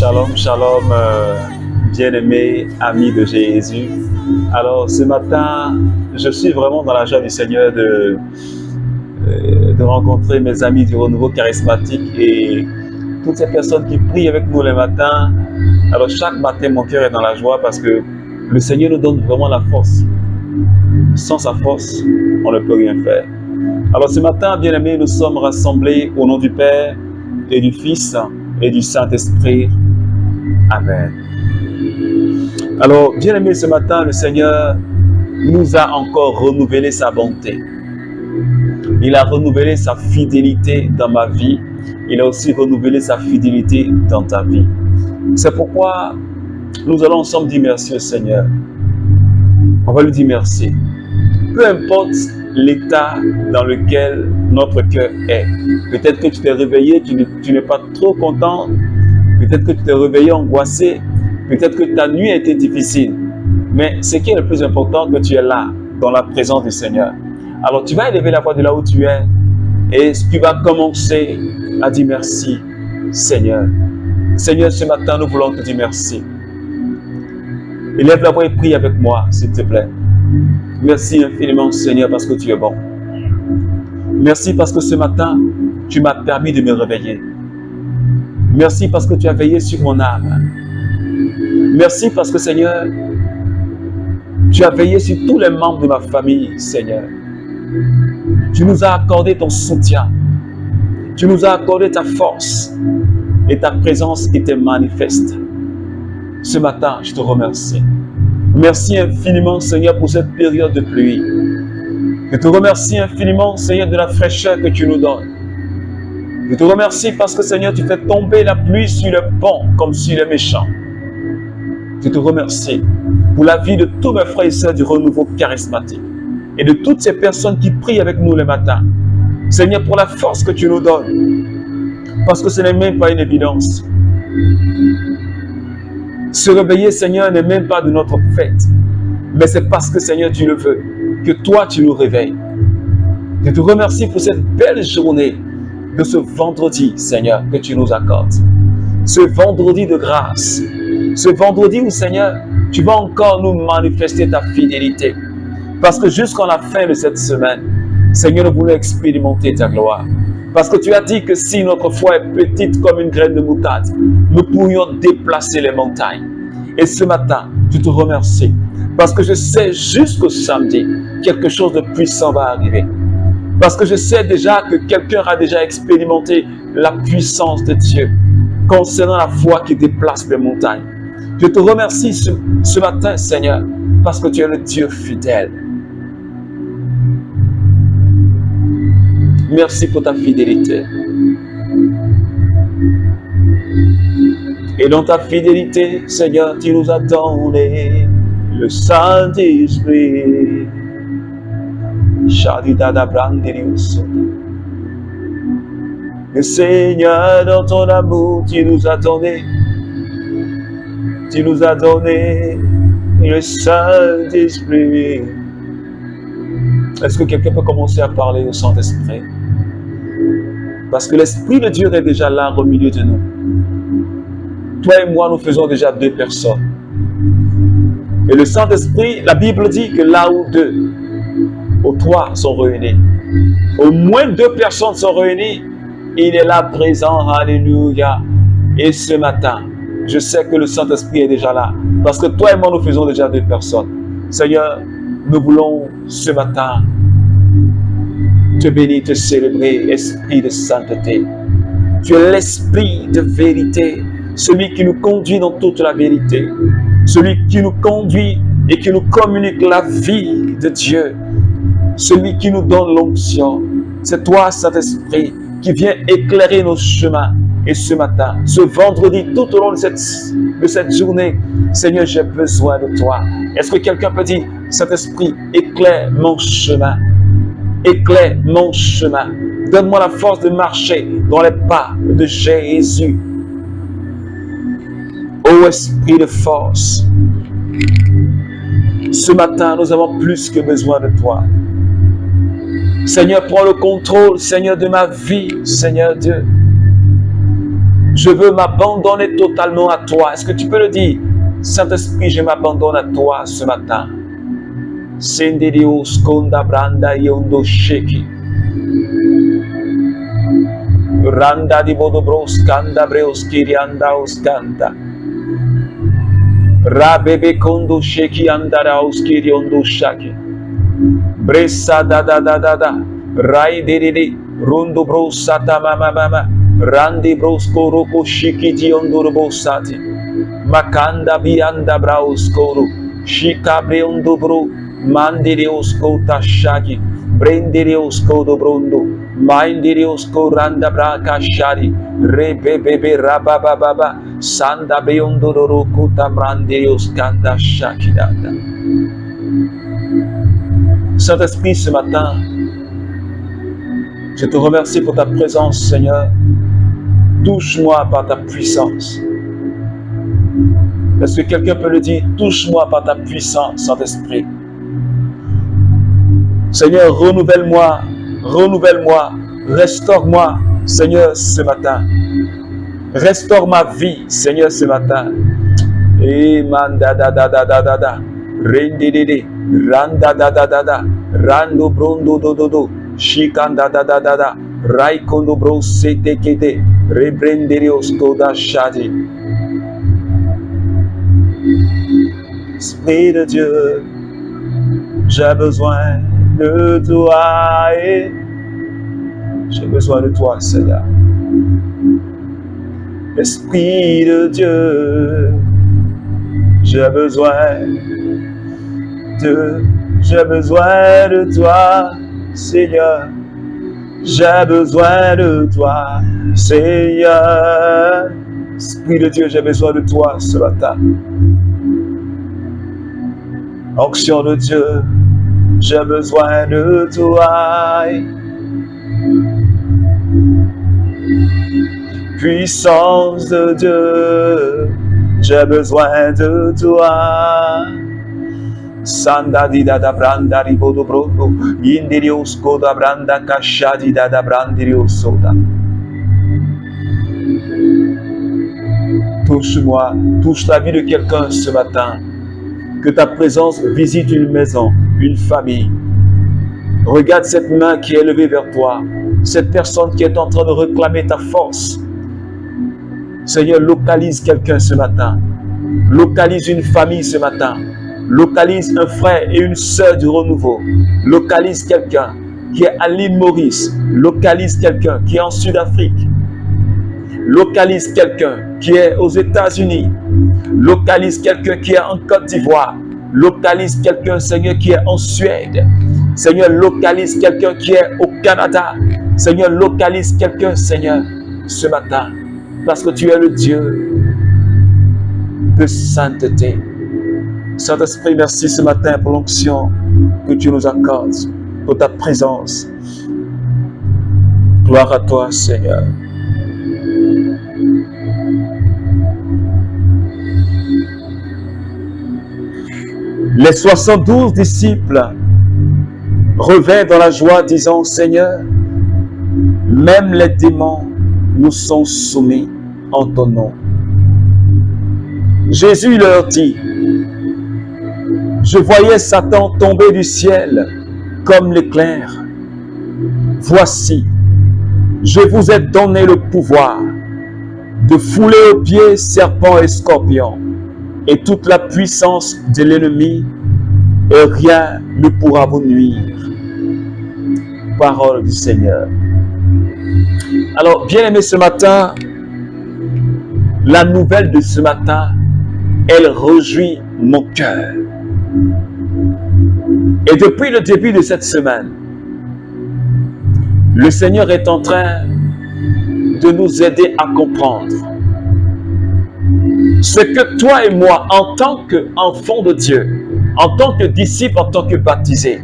Shalom, shalom, bien-aimés, amis de Jésus. Alors, ce matin, je suis vraiment dans la joie du Seigneur de rencontrer mes amis du Renouveau Charismatique et toutes ces personnes qui prient avec nous le matin. Alors, chaque matin, mon cœur est dans la joie parce que le Seigneur nous donne vraiment la force. Sans sa force, on ne peut rien faire. Alors, ce matin, bien-aimés, nous sommes rassemblés au nom du Père et du Fils et du Saint-Esprit. Amen. Alors, bien-aimés, ce matin, le Seigneur nous a encore renouvelé sa bonté. Il a renouvelé sa fidélité dans ma vie. Il a aussi renouvelé sa fidélité dans ta vie. C'est pourquoi nous allons ensemble dire merci au Seigneur. On va lui dire merci. Peu importe l'état dans lequel notre cœur est. Peut-être que tu t'es réveillé, tu n'es pas trop content. Peut-être que tu t'es réveillé angoissé. Peut-être que ta nuit a été difficile. Mais ce qui est le plus important, que tu es là, dans la présence du Seigneur. Alors tu vas élever la voix de là où tu es et tu vas commencer à dire merci, Seigneur. Seigneur, ce matin, nous voulons te dire merci. Élève la voix et prie avec moi, s'il te plaît. Merci infiniment, Seigneur, parce que tu es bon. Merci parce que ce matin, tu m'as permis de me réveiller. Merci parce que tu as veillé sur mon âme. Merci parce que, Seigneur, tu as veillé sur tous les membres de ma famille, Seigneur. Tu nous as accordé ton soutien. Tu nous as accordé ta force et ta présence était manifeste. Ce matin, je te remercie. Merci infiniment, Seigneur, pour cette période de pluie. Je te remercie infiniment, Seigneur, de la fraîcheur que tu nous donnes. Je te remercie parce que, Seigneur, tu fais tomber la pluie sur le bon comme sur les méchants. Je te remercie pour la vie de tous mes frères et sœurs du Renouveau Charismatique et de toutes ces personnes qui prient avec nous le matin. Seigneur, pour la force que tu nous donnes, parce que ce n'est même pas une évidence. Se réveiller, Seigneur, n'est même pas de notre fait, mais c'est parce que, Seigneur, tu le veux, que toi, tu nous réveilles. Je te remercie pour cette belle journée de ce vendredi, Seigneur, que tu nous accordes. Ce vendredi de grâce, ce vendredi où, Seigneur, tu vas encore nous manifester ta fidélité. Parce que jusqu'à la fin de cette semaine, Seigneur, nous voulons expérimenter ta gloire. Parce que tu as dit que si notre foi est petite comme une graine de moutarde, nous pourrions déplacer les montagnes. Et ce matin, je te remercie. Parce que je sais jusqu'au samedi, quelque chose de puissant va arriver. Parce que je sais déjà que quelqu'un a déjà expérimenté la puissance de Dieu concernant la foi qui déplace les montagnes. Je te remercie ce matin, Seigneur, parce que tu es le Dieu fidèle. Merci pour ta fidélité. Et dans ta fidélité, Seigneur, tu nous as donné le Saint-Esprit. Le Seigneur, dans ton amour, tu nous as donné le Saint-Esprit. Est-ce que quelqu'un peut commencer à parler au Saint-Esprit? Parce que l'Esprit de Dieu est déjà là au milieu de nous. Toi et moi, nous faisons déjà 2 personnes. Et le Saint-Esprit, la Bible dit que là où 2 ou 3 sont réunis, au moins 2 personnes sont réunies, il est là présent, alléluia. Et ce matin, je sais que le Saint-Esprit est déjà là. Parce que toi et moi, nous faisons déjà 2 personnes. Seigneur, nous voulons ce matin te bénir, te célébrer, Esprit de sainteté. Tu es l'Esprit de vérité, celui qui nous conduit dans toute la vérité, celui qui nous conduit et qui nous communique la vie de Dieu, celui qui nous donne l'onction. C'est toi, Saint-Esprit, qui viens éclairer nos chemins. Et ce matin, ce vendredi, tout au long de cette journée, Seigneur, j'ai besoin de toi. Est-ce que quelqu'un peut dire, Saint-Esprit, éclaire mon chemin. Éclaire mon chemin. Donne-moi la force de marcher dans les pas de Jésus. Ô Esprit de force, ce matin, nous avons plus que besoin de toi. Seigneur, prends le contrôle, Seigneur, de ma vie, Seigneur Dieu. Je veux m'abandonner totalement à toi. Est-ce que tu peux le dire? Saint-Esprit, je m'abandonne à toi ce matin. Senderio sconda branda yondo sheki. Randa di bodobros kanda breos kirianda oskanda. Rabebe kondo sheki andara oskiriondo shaki. Bressa da da da da da. Rai de rundo brosata mama mama. Randi brosco roko shikiti ondoro sati. Makanda bianda braoscoro. Shikabre ondobro. Mandireosco tashaki. Brendireosco dobrondo. Maindireosco randa braca shari. Rebebebe rabababa. Sanda beondoro kuta brandireoscanda shakidata. Saint-Esprit, ce matin, je te remercie pour ta présence, Seigneur. Touche-moi par ta puissance. Est-ce que quelqu'un peut le dire? Touche-moi par ta puissance, Saint-Esprit. Seigneur, renouvelle-moi, renouvelle-moi, restaure-moi, Seigneur, ce matin. Restaure ma vie, Seigneur, ce matin. Et manda da da da da da da. Rendididi, randa da da da da. Rando brondo do do do. Shikanda da da da da. Raikondo bro sete kete. Rebrenderios koda shadi. Esprit de Dieu, j'ai besoin de toi et j'ai besoin de toi, Seigneur. Esprit de Dieu, j'ai besoin de toi, Seigneur. J'ai besoin de toi, Seigneur. Esprit de Dieu, j'ai besoin de toi ce matin. Onction de Dieu, j'ai besoin de toi. Puissance de Dieu, j'ai besoin de toi. Sanda di da branda ribodo brodo, indirios koda branda kashadi da brandirios soda. Touche-moi, touche la vie de quelqu'un ce matin. Que ta présence visite une maison, une famille. Regarde cette main qui est levée vers toi, cette personne qui est en train de réclamer ta force. Seigneur, localise quelqu'un ce matin. Localise une famille ce matin. Localise un frère et une sœur du renouveau. Localise quelqu'un qui est à l'île Maurice. Localise quelqu'un qui est en Sud-Afrique. Localise quelqu'un qui est aux États-Unis. Localise quelqu'un qui est en Côte d'Ivoire. Localise quelqu'un, Seigneur, qui est en Suède. Seigneur, localise quelqu'un qui est au Canada. Seigneur, localise quelqu'un, Seigneur, ce matin. Parce que tu es le Dieu de sainteté. Saint-Esprit, merci ce matin pour l'onction que tu nous accordes, pour ta présence. Gloire à toi, Seigneur. Les 72 disciples revinrent dans la joie, disant, Seigneur, même les démons nous sont soumis en ton nom. Jésus leur dit, je voyais Satan tomber du ciel comme l'éclair. Voici, je vous ai donné le pouvoir de fouler aux pieds serpents et scorpions et toute la puissance de l'ennemi, et rien ne pourra vous nuire. Parole du Seigneur. Alors, bien-aimés, ce matin, la nouvelle de ce matin, elle réjouit mon cœur. Et depuis le début de cette semaine, le Seigneur est en train de nous aider à comprendre ce que toi et moi, en tant qu'enfants de Dieu, en tant que disciples, en tant que baptisés,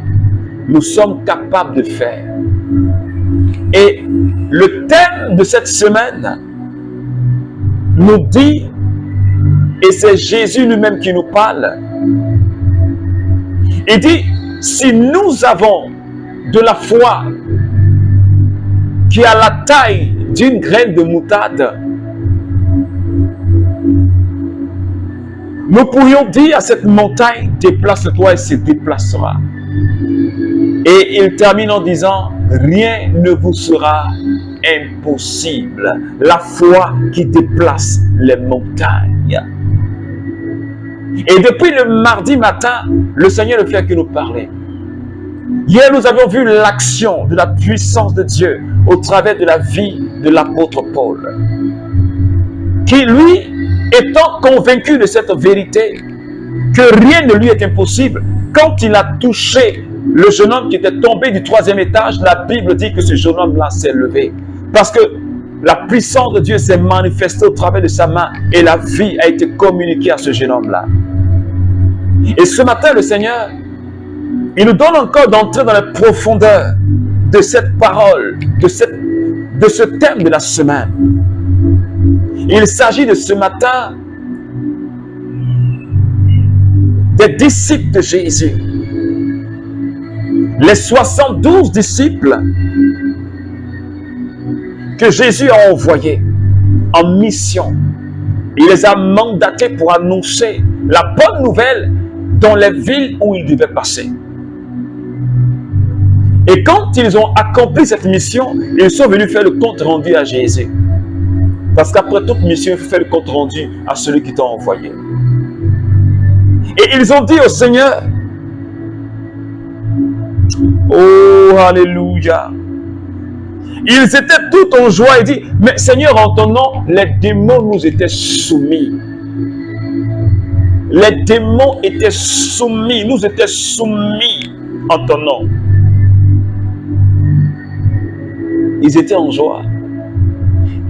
nous sommes capables de faire. Et le thème de cette semaine nous dit, et c'est Jésus lui-même qui nous parle, il dit, si nous avons de la foi qui a la taille d'une graine de moutarde, Nous pourrions dire à cette montagne, déplace-toi, et se déplacera. Et il termine en disant, rien ne vous sera impossible. La foi qui déplace les montagnes. Et depuis le mardi matin, le Seigneur ne fait que nous parler. Hier, nous avions vu l'action de la puissance de Dieu au travers de la vie de l'apôtre Paul, qui, lui, étant convaincu de cette vérité, que rien ne lui est impossible, quand il a touché le jeune homme qui était tombé du 3e étage, la Bible dit que ce jeune homme-là s'est levé. Parce que la puissance de Dieu s'est manifestée au travers de sa main et la vie a été communiquée à ce jeune homme-là. Et ce matin, le Seigneur, il nous donne encore d'entrer dans la profondeur de cette parole, de ce thème de la semaine. Il s'agit de ce matin des disciples de Jésus. Les 72 disciples que Jésus a envoyés en mission. Il les a mandatés pour annoncer la bonne nouvelle dans les villes où ils devaient passer. Et quand ils ont accompli cette mission, ils sont venus faire le compte rendu à Jésus. Parce qu'après toute mission, il faut faire le compte rendu à celui qui t'a envoyé. Et ils ont dit au Seigneur, oh, alléluia. Ils étaient tout en joie et dit, mais Seigneur, en ton nom, les démons nous étaient soumis. Les démons étaient soumis, nous étaient soumis en ton nom. Ils étaient en joie.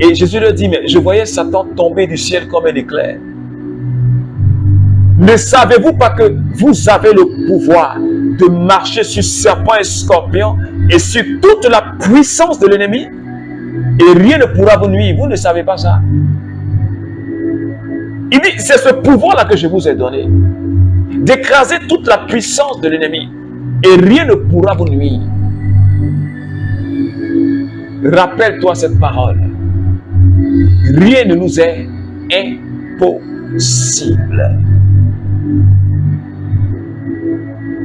Et Jésus leur dit, mais je voyais Satan tomber du ciel comme un éclair. Ne savez-vous pas que vous avez le pouvoir de marcher sur serpents et scorpions et sur toute la puissance de l'ennemi? Et rien ne pourra vous nuire. Vous ne savez pas ça? Il dit, c'est ce pouvoir-là que je vous ai donné. D'écraser toute la puissance de l'ennemi. Et rien ne pourra vous nuire. Rappelle-toi cette parole. Rien ne nous est impossible.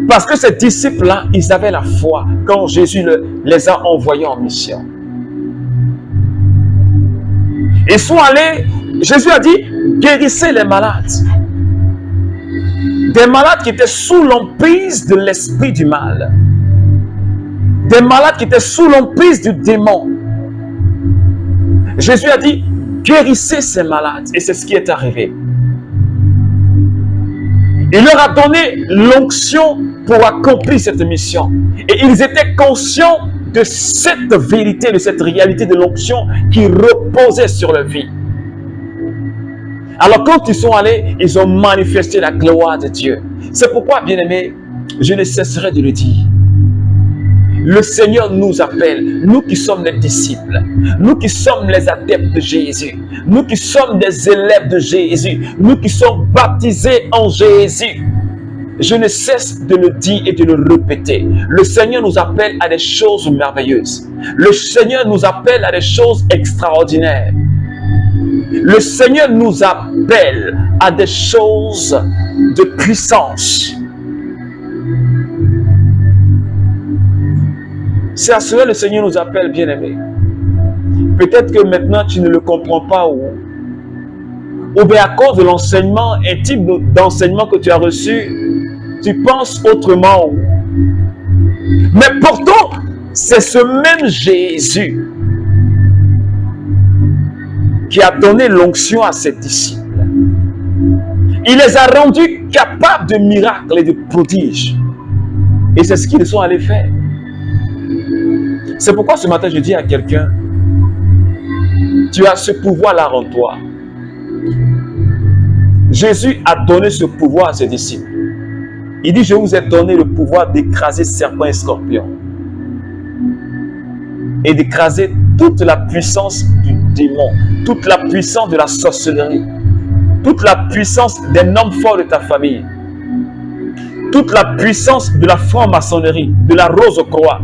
Parce que ces disciples-là, ils avaient la foi quand Jésus les a envoyés en mission. Ils sont allés, Jésus a dit, guérissez les malades. Des malades qui étaient sous l'emprise de l'esprit du mal. Des malades qui étaient sous l'emprise du démon. Jésus a dit, guérissez ces malades. Et c'est ce qui est arrivé. Il leur a donné l'onction pour accomplir cette mission. Et ils étaient conscients de cette vérité, de cette réalité de l'onction qui reposait sur leur vie. Alors quand ils sont allés, ils ont manifesté la gloire de Dieu. C'est pourquoi, bien-aimés, je ne cesserai de le dire. Le Seigneur nous appelle, nous qui sommes les disciples, nous qui sommes les adeptes de Jésus, nous qui sommes des élèves de Jésus, nous qui sommes baptisés en Jésus. Je ne cesse de le dire et de le répéter. Le Seigneur nous appelle à des choses merveilleuses. Le Seigneur nous appelle à des choses extraordinaires. Le Seigneur nous appelle à des choses de puissance. C'est à cela que le Seigneur nous appelle, bien-aimés. Peut-être que maintenant tu ne le comprends pas ou bien à cause de l'enseignement, un type d'enseignement que tu as reçu, tu penses autrement. Mais pourtant, c'est ce même Jésus qui a donné l'onction à ses disciples. Il les a rendus capables de miracles et de prodiges. Et c'est ce qu'ils sont allés faire. C'est pourquoi ce matin je dis à quelqu'un, tu as ce pouvoir-là en toi. Jésus a donné ce pouvoir à ses disciples. Il dit, je vous ai donné le pouvoir d'écraser serpents et scorpions. Et d'écraser toute la puissance du démon, toute la puissance de la sorcellerie, toute la puissance des hommes forts de ta famille, toute la puissance de la franc-maçonnerie, de la rose-croix,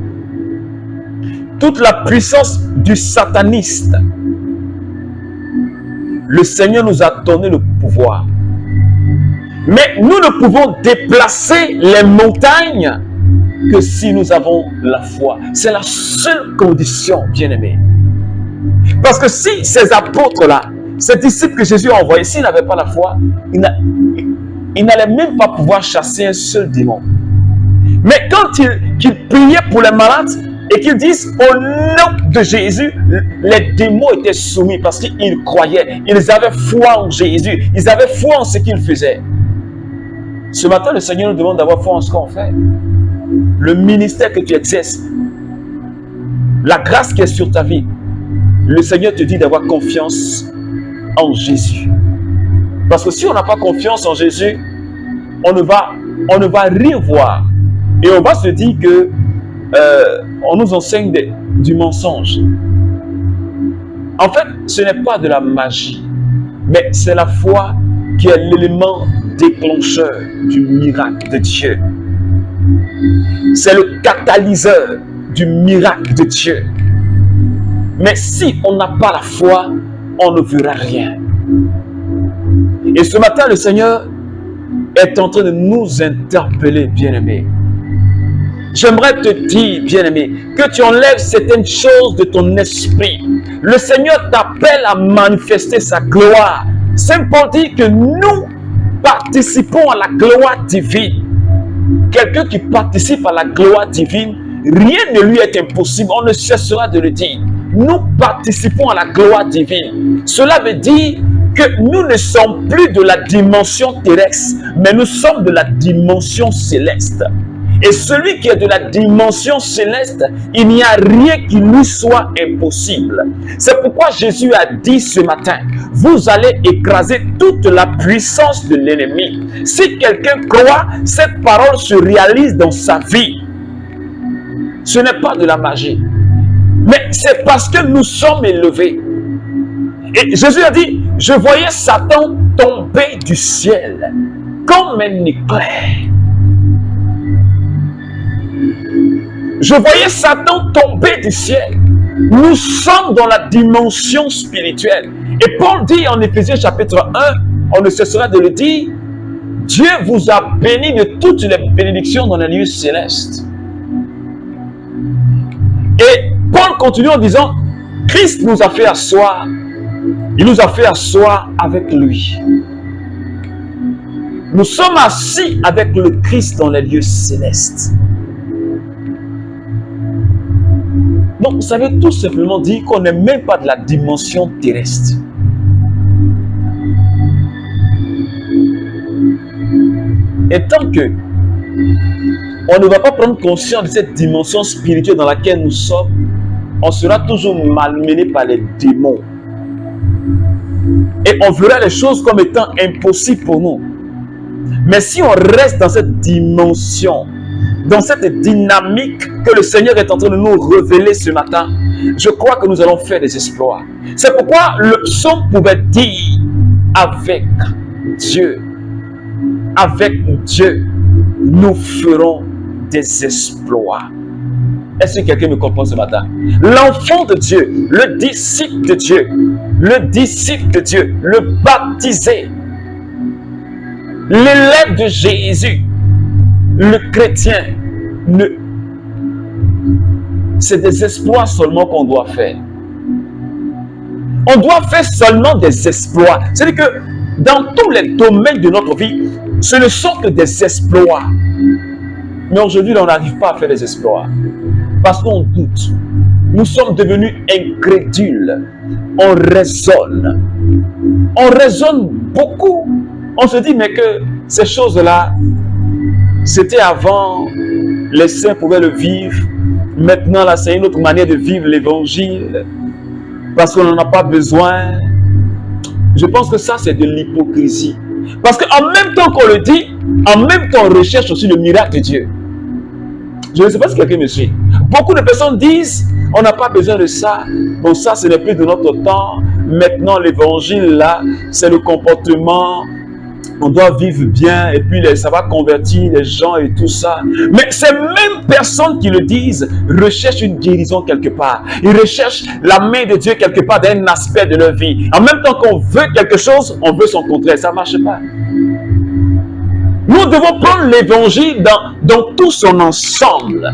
toute la puissance du sataniste. Le Seigneur nous a donné le pouvoir. Mais nous ne pouvons déplacer les montagnes que si nous avons la foi. C'est la seule condition, bien-aimés. Parce que si ces apôtres-là, ces disciples que Jésus a envoyés, s'ils n'avaient pas la foi, ils n'allaient même pas pouvoir chasser un seul démon. Mais quand ils priaient pour les malades et qu'ils disent au nom de Jésus, les démons étaient soumis parce qu'ils croyaient. Ils avaient foi en Jésus. Ils avaient foi en ce qu'ils faisaient. Ce matin, le Seigneur nous demande d'avoir foi en ce qu'on fait. Le ministère que tu exerces, la grâce qui est sur ta vie, le Seigneur te dit d'avoir confiance en Jésus. Parce que si on n'a pas confiance en Jésus, on ne va rien voir. Et on va se dire que on nous enseigne du mensonge. En fait, ce n'est pas de la magie, mais c'est la foi qui est l'élément déclencheur du miracle de Dieu. C'est le catalyseur du miracle de Dieu. Mais si on n'a pas la foi, on ne verra rien. Et ce matin, le Seigneur est en train de nous interpeller, bien-aimés. J'aimerais te dire, bien-aimé, que tu enlèves certaines choses de ton esprit. Le Seigneur t'appelle à manifester sa gloire. Saint Paul dit que nous participons à la gloire divine. Quelqu'un qui participe à la gloire divine, rien ne lui est impossible. On ne cessera de le dire. Nous participons à la gloire divine. Cela veut dire que nous ne sommes plus de la dimension terrestre, mais nous sommes de la dimension céleste. Et celui qui est de la dimension céleste, il n'y a rien qui lui soit impossible. C'est pourquoi Jésus a dit ce matin, vous allez écraser toute la puissance de l'ennemi. Si quelqu'un croit, cette parole se réalise dans sa vie. Ce n'est pas de la magie. Mais c'est parce que nous sommes élevés. Et Jésus a dit, je voyais Satan tomber du ciel comme un éclair. Je voyais Satan tomber du ciel. Nous sommes dans la dimension spirituelle. Et Paul dit en Éphésiens chapitre 1, on ne cessera de le dire, Dieu vous a béni de toutes les bénédictions dans les lieux célestes. Et Paul continue en disant, Christ nous a fait asseoir. Il nous a fait asseoir avec lui. Nous sommes assis avec le Christ dans les lieux célestes. Donc, ça veut tout simplement dire qu'on n'est même pas de la dimension terrestre. Et tant que on ne va pas prendre conscience de cette dimension spirituelle dans laquelle nous sommes, on sera toujours malmené par les démons. Et on verra les choses comme étant impossibles pour nous. Mais si on reste dans cette dimension, dans cette dynamique que le Seigneur est en train de nous révéler ce matin, je crois que nous allons faire des exploits. C'est pourquoi le psaume pouvait dire, avec Dieu, nous ferons des exploits. Est-ce que quelqu'un me comprend ce matin? L'enfant de Dieu, le disciple de Dieu, le baptisé, l'élève de Jésus, le chrétien, c'est des exploits seulement qu'on doit faire. On doit faire seulement des exploits. C'est-à-dire que dans tous les domaines de notre vie, ce ne sont que des exploits. Mais aujourd'hui, on n'arrive pas à faire des exploits. Parce qu'on doute. Nous sommes devenus incrédules. On raisonne. On raisonne beaucoup. On se dit, mais que ces choses-là, c'était avant, les saints pouvaient le vivre. Maintenant, là, c'est une autre manière de vivre l'évangile. Parce qu'on n'en a pas besoin. Je pense que ça, c'est de l'hypocrisie. Parce qu'en même temps qu'on le dit, en même temps, on recherche aussi le miracle de Dieu. Je ne sais pas si quelqu'un me suit. Beaucoup de personnes disent, on n'a pas besoin de ça. Bon, ça, ce n'est plus de notre temps. Maintenant, l'évangile, là, c'est le comportement. On doit vivre bien et puis ça va convertir les gens et tout ça. Mais ces mêmes personnes qui le disent recherchent une guérison quelque part. Ils recherchent la main de Dieu quelque part dans un aspect de leur vie. En même temps qu'on veut quelque chose, on veut son contraire. Ça ne marche pas. Nous devons prendre l'évangile dans tout son ensemble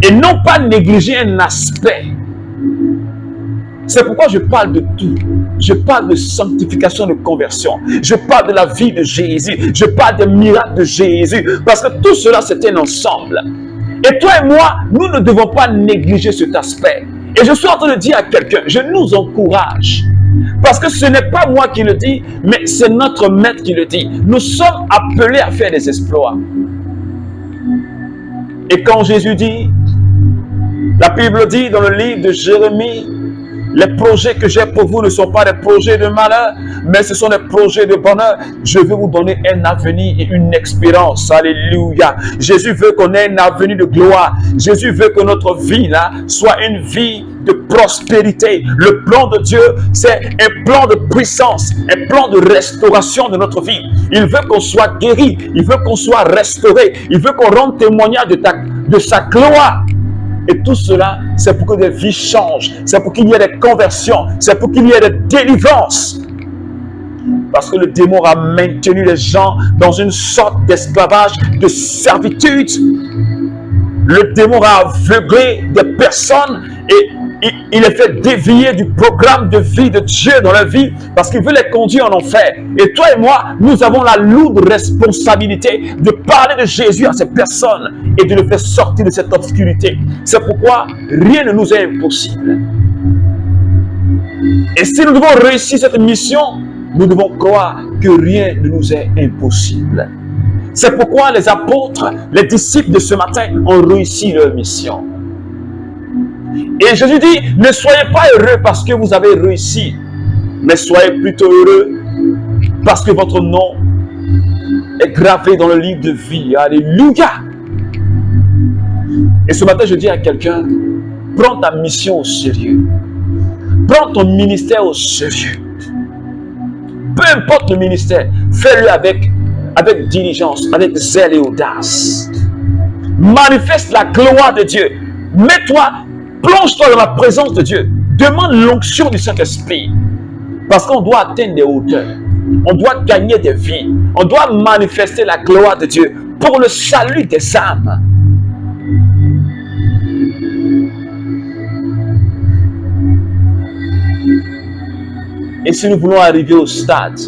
et non pas négliger un aspect. C'est pourquoi je parle de tout. Je parle de sanctification, de conversion. Je parle de la vie de Jésus. Je parle des miracles de Jésus. Parce que tout cela, c'est un ensemble. Et toi et moi, nous ne devons pas négliger cet aspect. Et je suis en train de dire à quelqu'un, je nous encourage. Parce que ce n'est pas moi qui le dis, mais c'est notre maître qui le dit. Nous sommes appelés à faire des exploits. Et quand Jésus dit, la Bible dit dans le livre de Jérémie, les projets que j'ai pour vous ne sont pas des projets de malheur, mais ce sont des projets de bonheur. Je veux vous donner un avenir et une espérance. Alléluia. Jésus veut qu'on ait un avenir de gloire. Jésus veut que notre vie là soit une vie de prospérité. Le plan de Dieu, c'est un plan de puissance, un plan de restauration de notre vie. Il veut qu'on soit guéri, il veut qu'on soit restauré, il veut qu'on rende témoignage de sa gloire. Et tout cela, c'est pour que des vies changent, c'est pour qu'il y ait des conversions, c'est pour qu'il y ait des délivrances. Parce que le démon a maintenu les gens dans une sorte d'esclavage, de servitude. Le démon a aveuglé des personnes et il les fait dévier du programme de vie de Dieu dans leur vie parce qu'il veut les conduire en enfer. Et toi et moi, nous avons la lourde responsabilité de parler de Jésus à ces personnes et de les faire sortir de cette obscurité. C'est pourquoi rien ne nous est impossible. Et si nous devons réussir cette mission, nous devons croire que rien ne nous est impossible. C'est pourquoi les apôtres, les disciples de ce matin ont réussi leur mission. Et Jésus dit, ne soyez pas heureux parce que vous avez réussi, mais soyez plutôt heureux parce que votre nom est gravé dans le livre de vie. Alléluia. Et ce matin, je dis à quelqu'un, prends ta mission au sérieux. Prends ton ministère au sérieux. Peu importe le ministère, fais-le avec diligence, avec zèle et audace. Manifeste la gloire de Dieu. Mets-toi, plonge-toi dans la présence de Dieu. Demande l'onction du Saint-Esprit. Parce qu'on doit atteindre des hauteurs. On doit gagner des vies. On doit manifester la gloire de Dieu pour le salut des âmes. Et si nous voulons arriver au stade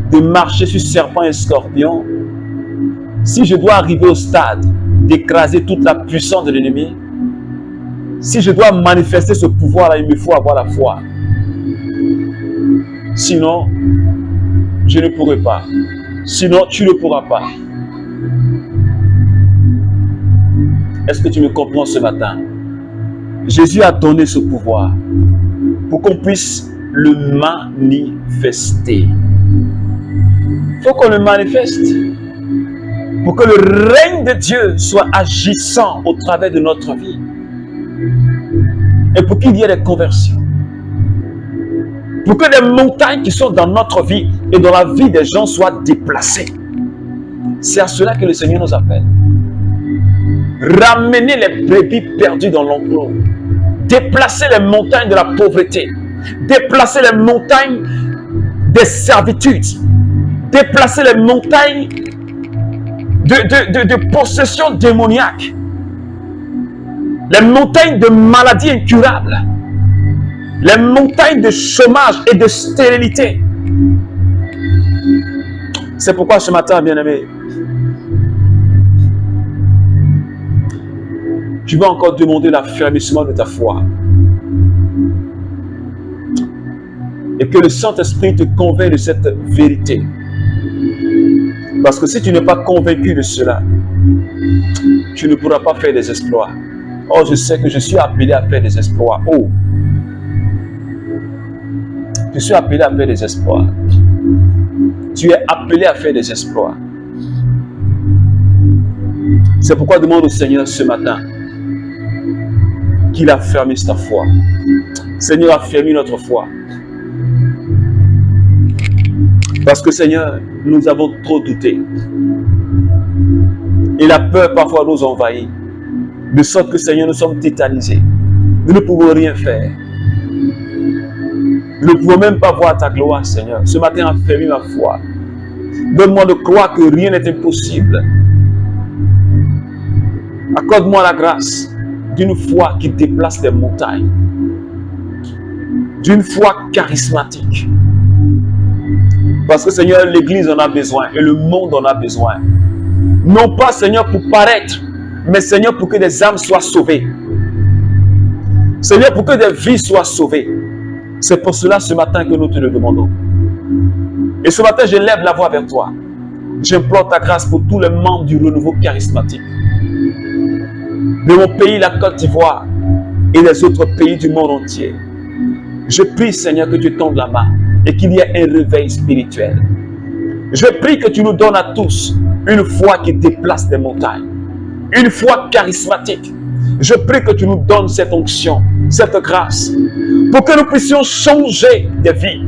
de marcher sur serpent et scorpion, si je dois arriver au stade d'écraser toute la puissance de l'ennemi, si je dois manifester ce pouvoir-là, il me faut avoir la foi. Sinon, je ne pourrai pas. Sinon, tu ne pourras pas. Est-ce que tu me comprends ce matin? Jésus a donné ce pouvoir pour qu'on puisse le manifester. Il faut qu'on le manifeste pour que le règne de Dieu soit agissant au travers de notre vie et pour qu'il y ait des conversions, pour que les montagnes qui sont dans notre vie et dans la vie des gens soient déplacées. C'est à cela que le Seigneur nous appelle. Ramener les brebis perdues dans l'enclos, déplacer les montagnes de la pauvreté, déplacer les montagnes des servitudes, déplacer les montagnes de possession démoniaque, les montagnes de maladies incurables, les montagnes de chômage et de stérilité. C'est pourquoi ce matin, bien-aimé, tu vas encore demander l'affermissement de ta foi. Et que le Saint-Esprit te convainc de cette vérité. Parce que si tu n'es pas convaincu de cela, tu ne pourras pas faire des exploits. Oh, je sais que je suis appelé à faire des exploits. Oh, je suis appelé à faire des exploits. Tu es appelé à faire des exploits. C'est pourquoi demande au Seigneur ce matin qu'il affermisse ta foi. Seigneur, affermis notre foi. Parce que Seigneur, nous avons trop douté. Et la peur parfois nous envahit. De sorte que Seigneur, nous sommes tétanisés. Nous ne pouvons rien faire. Nous ne pouvons même pas voir ta gloire, Seigneur. Ce matin, affermis ma foi. Donne-moi de croire que rien n'est impossible. Accorde-moi la grâce d'une foi qui déplace des montagnes. D'une foi charismatique. Parce que Seigneur, l'Église en a besoin et le monde en a besoin. Non pas, Seigneur, pour paraître, mais Seigneur, pour que des âmes soient sauvées. Seigneur, pour que des vies soient sauvées. C'est pour cela ce matin que nous te le demandons. Et ce matin, je lève la voix vers toi. J'implore ta grâce pour tous les membres du renouveau charismatique. De mon pays, la Côte d'Ivoire, et des autres pays du monde entier. Je prie, Seigneur, que tu tendes la main et qu'il y ait un réveil spirituel. Je prie que tu nous donnes à tous une foi qui déplace des montagnes. Une foi charismatique. Je prie que tu nous donnes cette onction, cette grâce, pour que nous puissions changer de vie,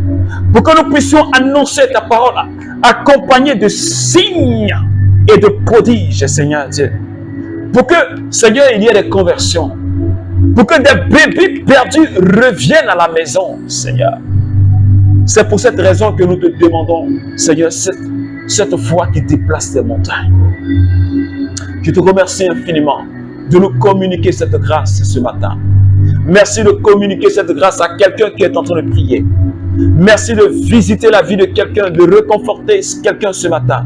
pour que nous puissions annoncer ta parole, accompagnée de signes et de prodiges, Seigneur Dieu. Pour que, Seigneur, il y ait des conversions, pour que des bébés perdus reviennent à la maison, Seigneur. C'est pour cette raison que nous te demandons, Seigneur, cette foi qui déplace des montagnes. Je te remercie infiniment de nous communiquer cette grâce ce matin. Merci de communiquer cette grâce à quelqu'un qui est en train de prier. Merci de visiter la vie de quelqu'un, de réconforter quelqu'un ce matin.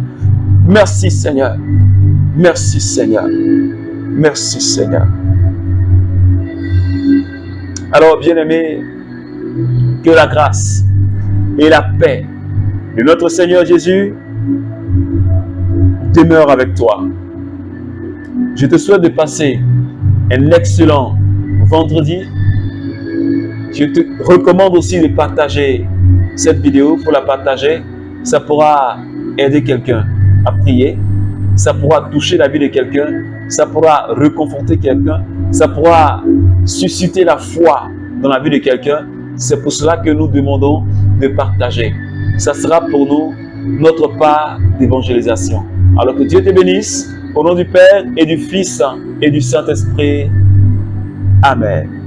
Merci Seigneur. Merci Seigneur. Merci Seigneur. Alors bien-aimés, que la grâce et la paix de notre Seigneur Jésus demeure avec toi. Je te souhaite de passer un excellent vendredi. Je te recommande aussi de partager cette vidéo. Pour la partager, ça pourra aider quelqu'un à prier. Ça pourra toucher la vie de quelqu'un. Ça pourra réconforter quelqu'un. Ça pourra susciter la foi dans la vie de quelqu'un. C'est pour cela que nous demandons de partager. Ça sera pour nous notre part d'évangélisation. Alors que Dieu te bénisse. Au nom du Père et du Fils et du Saint-Esprit. Amen.